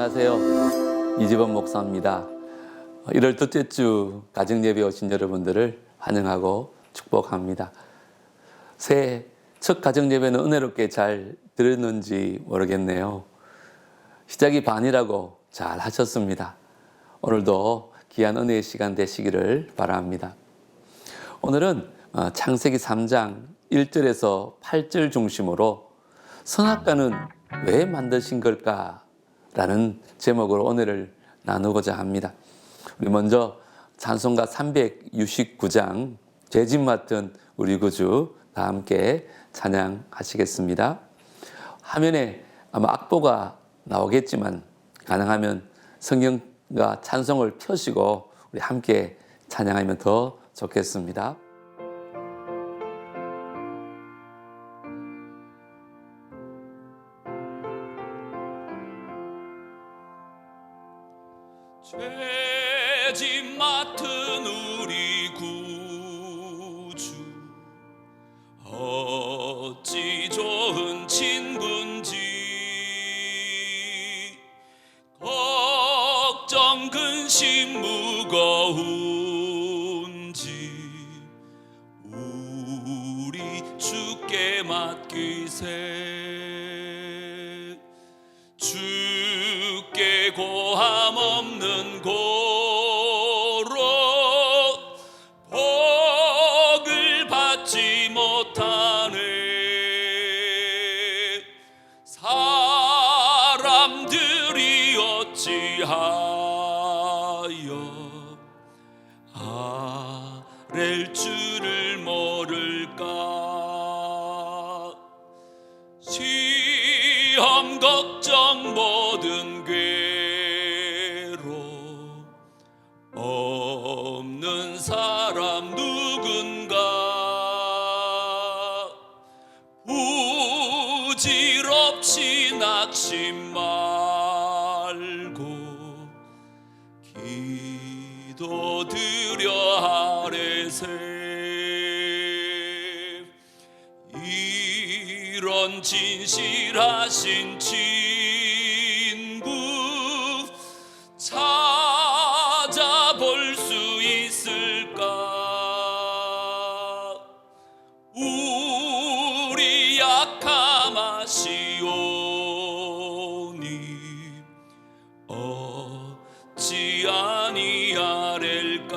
안녕하세요. 이지범 목사입니다. 1월 둘째 주 가정예배 오신 여러분들을 환영하고 축복합니다. 새해 첫 가정예배는 은혜롭게 잘 들었는지 모르겠네요. 시작이 반이라고 잘 하셨습니다. 오늘도 귀한 은혜의 시간 되시기를 바랍니다. 오늘은 창세기 3장 1절에서 8절 중심으로 선악과는 왜 만드신 걸까? 라는 제목으로 오늘을 나누고자 합니다. 우리 먼저 찬송가 369장 죄짐 맡은 우리 구주 다 함께 찬양하시겠습니다. 화면에 아마 악보가 나오겠지만 가능하면 성경과 찬송을 펴시고 우리 함께 찬양하면 더 좋겠습니다. 죄짐 맡은 우리 구주 어찌 좋은 친군지 걱정 근심 무거운지 우리 주께 맡기세. 주께 고함 없는 고로 복을 받지 못하네. 사람들이 어찌하여 아랠 줄을 모를까. 시험 걱정 모든 괴로 없는 사람 누군가. 부질없이 낙심 말고 기도드려 아뢰세. 이런 진실하신 친구 찾아볼 수 있을까. 우리 약함 아시오니 어찌 아니하렐까.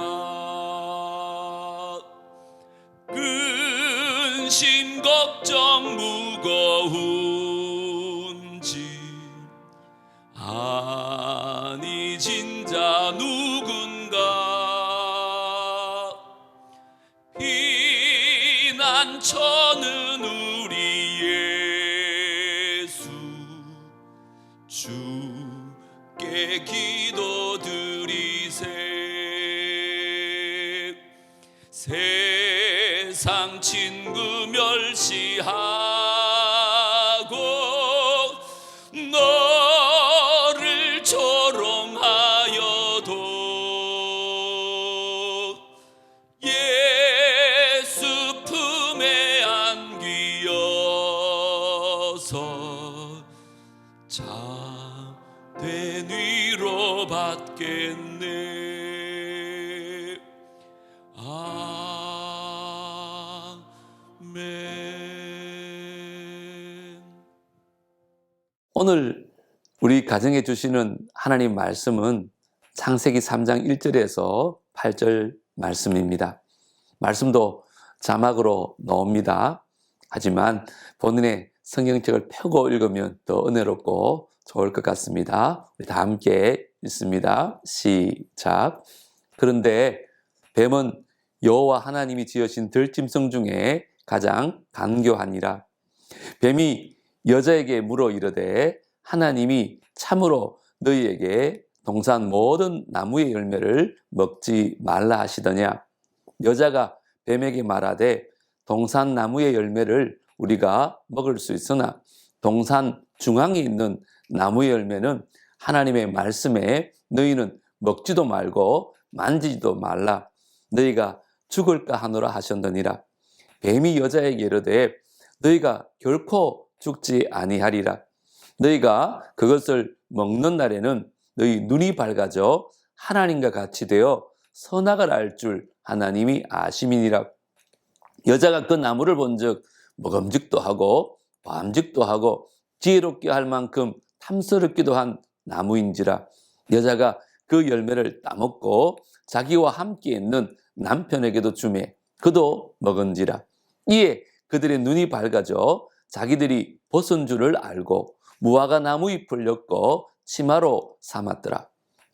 근심 걱정 무거운지 아니 진자 누군가. 피난처는 우리 예수 주께 기도드리세. 세상 친구 멸시하고 너를 조롱하여도 예수 품에 안기어서 참된 위로 받겠네. 오늘 우리 가정에 주시는 하나님 말씀은 창세기 3장 1절에서 8절 말씀입니다. 말씀도 자막으로 나옵니다. 하지만 본인의 성경책을 펴고 읽으면 더 은혜롭고 좋을 것 같습니다. 우리 다 함께 읽습니다. 시작. 그런데 뱀은 여호와 하나님이 지으신 들짐승 중에 가장 간교하니라. 뱀이 여자에게 물어 이르되 하나님이 참으로 너희에게 동산 모든 나무의 열매를 먹지 말라 하시더냐. 여자가 뱀에게 말하되 동산 나무의 열매를 우리가 먹을 수 있으나 동산 중앙에 있는 나무의 열매는 하나님의 말씀에 너희는 먹지도 말고 만지지도 말라. 너희가 죽을까 하노라 하셨느니라. 뱀이 여자에게 이르되 너희가 결코 죽지 아니하리라. 너희가 그것을 먹는 날에는 너희 눈이 밝아져 하나님과 같이 되어 선악을 알 줄 하나님이 아심이니라. 여자가 그 나무를 본즉 먹음직도 하고 보암직도 하고 지혜롭게 할 만큼 탐스럽기도 한 나무인지라. 여자가 그 열매를 따먹고 자기와 함께 있는 남편에게도 주매 그도 먹은지라. 이에 그들의 눈이 밝아져 자기들이 벗은 줄을 알고 무화과 나무 잎을 엮어 치마로 삼았더라.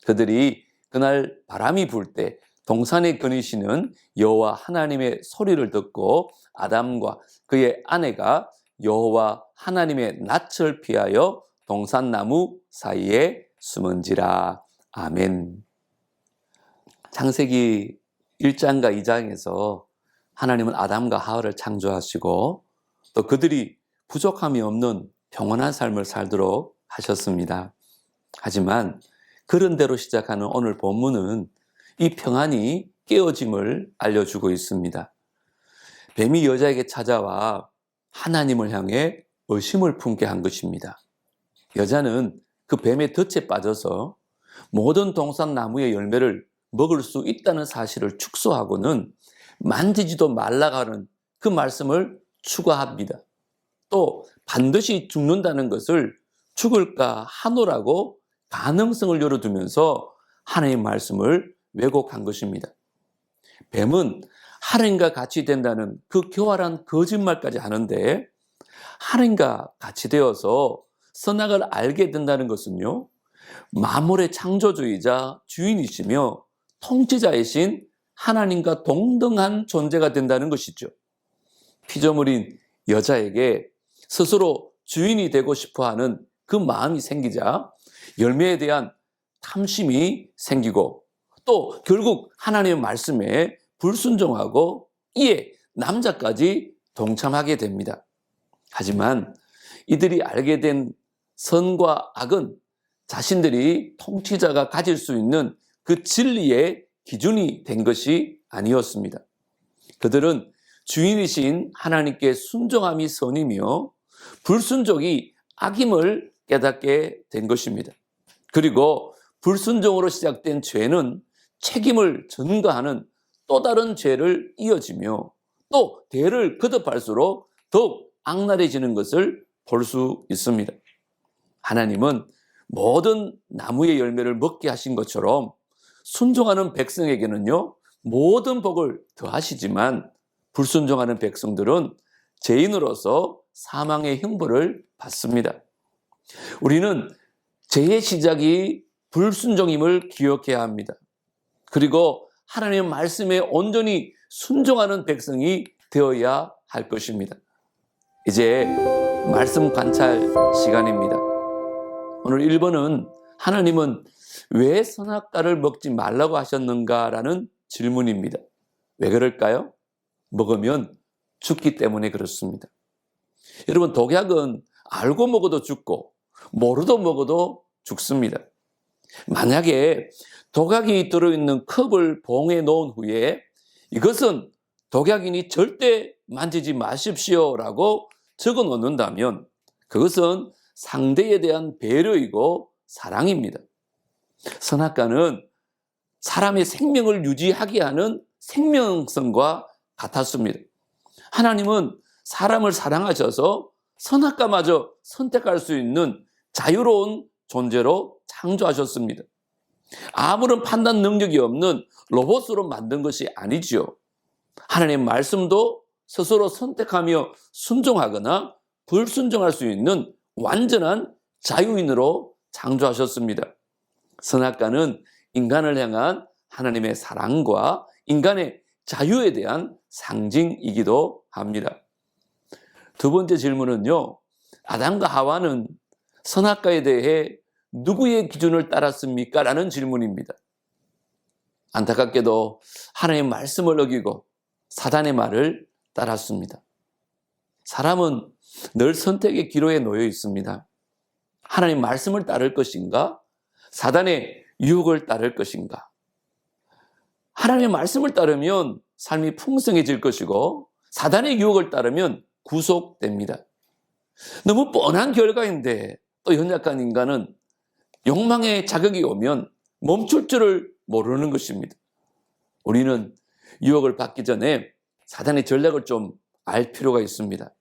그들이 그날 바람이 불 때 동산에 거니시는 여호와 하나님의 소리를 듣고 아담과 그의 아내가 여호와 하나님의 낯을 피하여 동산나무 사이에 숨은지라. 아멘. 창세기 1장과 2장에서 하나님은 아담과 하와를 창조하시고 또 그들이 부족함이 없는 평온한 삶을 살도록 하셨습니다. 하지만 그런 대로 시작하는 오늘 본문은 이 평안이 깨어짐을 알려주고 있습니다. 뱀이 여자에게 찾아와 하나님을 향해 의심을 품게 한 것입니다. 여자는 그 뱀의 덫에 빠져서 모든 동산나무의 열매를 먹을 수 있다는 사실을 축소하고는 만지지도 말라고 하는 그 말씀을 추가합니다. 또 반드시 죽는다는 것을 죽을까 하노라고 가능성을 열어두면서 하나님의 말씀을 왜곡한 것입니다. 뱀은 하나님과 같이 된다는 그 교활한 거짓말까지 하는데 하나님과 같이 되어서 선악을 알게 된다는 것은요, 만물의 창조주이자 주인이시며 통치자이신 하나님과 동등한 존재가 된다는 것이죠. 피조물인 여자에게 스스로 주인이 되고 싶어하는 그 마음이 생기자 열매에 대한 탐심이 생기고 또 결국 하나님의 말씀에 불순종하고 이에 남자까지 동참하게 됩니다. 하지만 이들이 알게 된 선과 악은 자신들이 통치자가 가질 수 있는 그 진리의 기준이 된 것이 아니었습니다. 그들은 주인이신 하나님께 순종함이 선이며 불순종이 악임을 깨닫게 된 것입니다. 그리고 불순종으로 시작된 죄는 책임을 전가하는 또 다른 죄를 이어지며 또 대를 거듭할수록 더욱 악랄해지는 것을 볼 수 있습니다. 하나님은 모든 나무의 열매를 먹게 하신 것처럼 순종하는 백성에게는요, 모든 복을 더하시지만 불순종하는 백성들은 죄인으로서 사망의 형벌을 받습니다. 우리는 죄의 시작이 불순종임을 기억해야 합니다. 그리고 하나님의 말씀에 온전히 순종하는 백성이 되어야 할 것입니다. 이제 말씀 관찰 시간입니다. 오늘 1번은 하나님은 왜 선악과를 먹지 말라고 하셨는가라는 질문입니다. 왜 그럴까요? 먹으면 죽기 때문에 그렇습니다. 여러분, 독약은 알고 먹어도 죽고 모르도 먹어도 죽습니다. 만약에 독약이 들어있는 컵을 봉에 놓은 후에 이것은 독약이니 절대 만지지 마십시오라고 적어 놓는다면 그것은 상대에 대한 배려이고 사랑입니다. 선악과는 사람의 생명을 유지하게 하는 생명성과 같았습니다. 하나님은 사람을 사랑하셔서 선악과마저 선택할 수 있는 자유로운 존재로 창조하셨습니다. 아무런 판단 능력이 없는 로봇으로 만든 것이 아니지요. 하나님의 말씀도 스스로 선택하며 순종하거나 불순종할 수 있는 완전한 자유인으로 창조하셨습니다. 선악과는 인간을 향한 하나님의 사랑과 인간의 자유에 대한 상징이기도 합니다. 두 번째 질문은요, 아담과 하와는 선악과에 대해 누구의 기준을 따랐습니까? 라는 질문입니다. 안타깝게도 하나님의 말씀을 어기고 사단의 말을 따랐습니다. 사람은 늘 선택의 기로에 놓여 있습니다. 하나님 말씀을 따를 것인가? 사단의 유혹을 따를 것인가? 하나님의 말씀을 따르면 삶이 풍성해질 것이고 사단의 유혹을 따르면 구속됩니다. 너무 뻔한 결과인데 또 연약한 인간은 욕망의 자극이 오면 멈출 줄을 모르는 것입니다. 우리는 유혹을 받기 전에 사단의 전략을 좀 알 필요가 있습니다.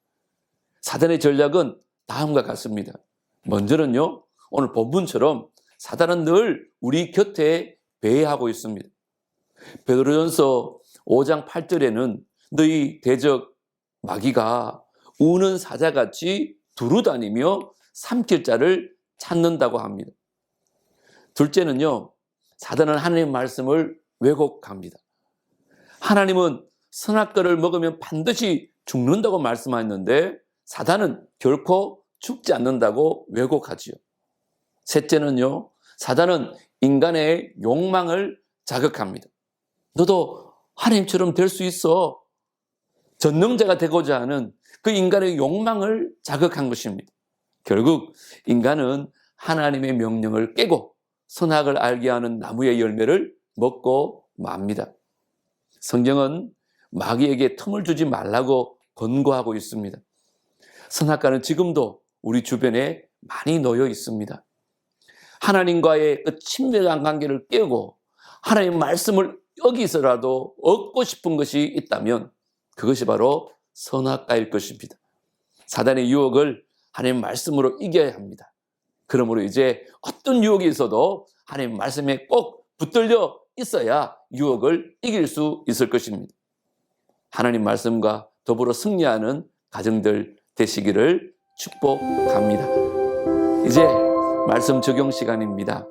사단의 전략은 다음과 같습니다. 먼저는요, 오늘 본문처럼 사단은 늘 우리 곁에 배회하고 있습니다. 베드로전서 5장 8절에는 너희 대적 마귀가 우는 사자같이 두루다니며 삼킬 자를 찾는다고 합니다. 둘째는요, 사단은 하나님의 말씀을 왜곡합니다. 하나님은 선악과를 먹으면 반드시 죽는다고 말씀하셨는데 사단은 결코 죽지 않는다고 왜곡하지요. 셋째는요, 사단은 인간의 욕망을 자극합니다. 너도 하나님처럼 될 수 있어. 전능자가 되고자 하는 그 인간의 욕망을 자극한 것입니다. 결국 인간은 하나님의 명령을 깨고 선악을 알게 하는 나무의 열매를 먹고 맙니다. 성경은 마귀에게 틈을 주지 말라고 권고하고 있습니다. 선악과는 지금도 우리 주변에 많이 놓여 있습니다. 하나님과의 그 친밀한 관계를 깨고 하나님의 말씀을 여기서라도 얻고 싶은 것이 있다면 그것이 바로 선악과일 것입니다. 사단의 유혹을 하나님의 말씀으로 이겨야 합니다. 그러므로 이제 어떤 유혹이 있어도 하나님의 말씀에 꼭 붙들려 있어야 유혹을 이길 수 있을 것입니다. 하나님 말씀과 더불어 승리하는 가정들 되시기를 축복합니다. 이제 말씀 적용 시간입니다.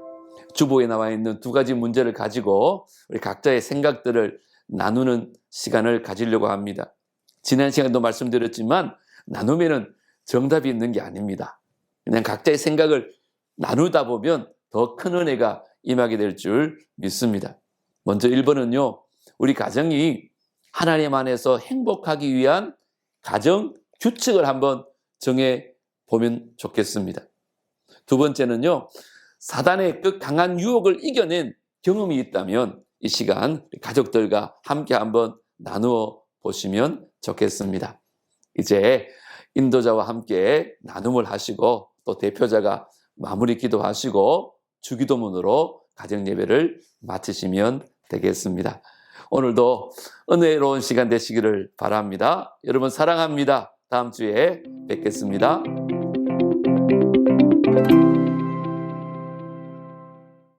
주보에 나와 있는 두 가지 문제를 가지고 우리 각자의 생각들을 나누는 시간을 가지려고 합니다. 지난 시간에도 말씀드렸지만 나누면은 정답이 있는 게 아닙니다. 그냥 각자의 생각을 나누다 보면 더 큰 은혜가 임하게 될 줄 믿습니다. 먼저 1번은요, 우리 가정이 하나님 안에서 행복하기 위한 가정 규칙을 한번 정해 보면 좋겠습니다. 두 번째는요, 사단의 그 강한 유혹을 이겨낸 경험이 있다면 이 시간 가족들과 함께 한번 나누어 보시면 좋겠습니다. 이제 인도자와 함께 나눔을 하시고 또 대표자가 마무리 기도하시고 주기도문으로 가정 예배를 마치시면 되겠습니다. 오늘도 은혜로운 시간 되시기를 바랍니다. 여러분 사랑합니다. 다음 주에 뵙겠습니다.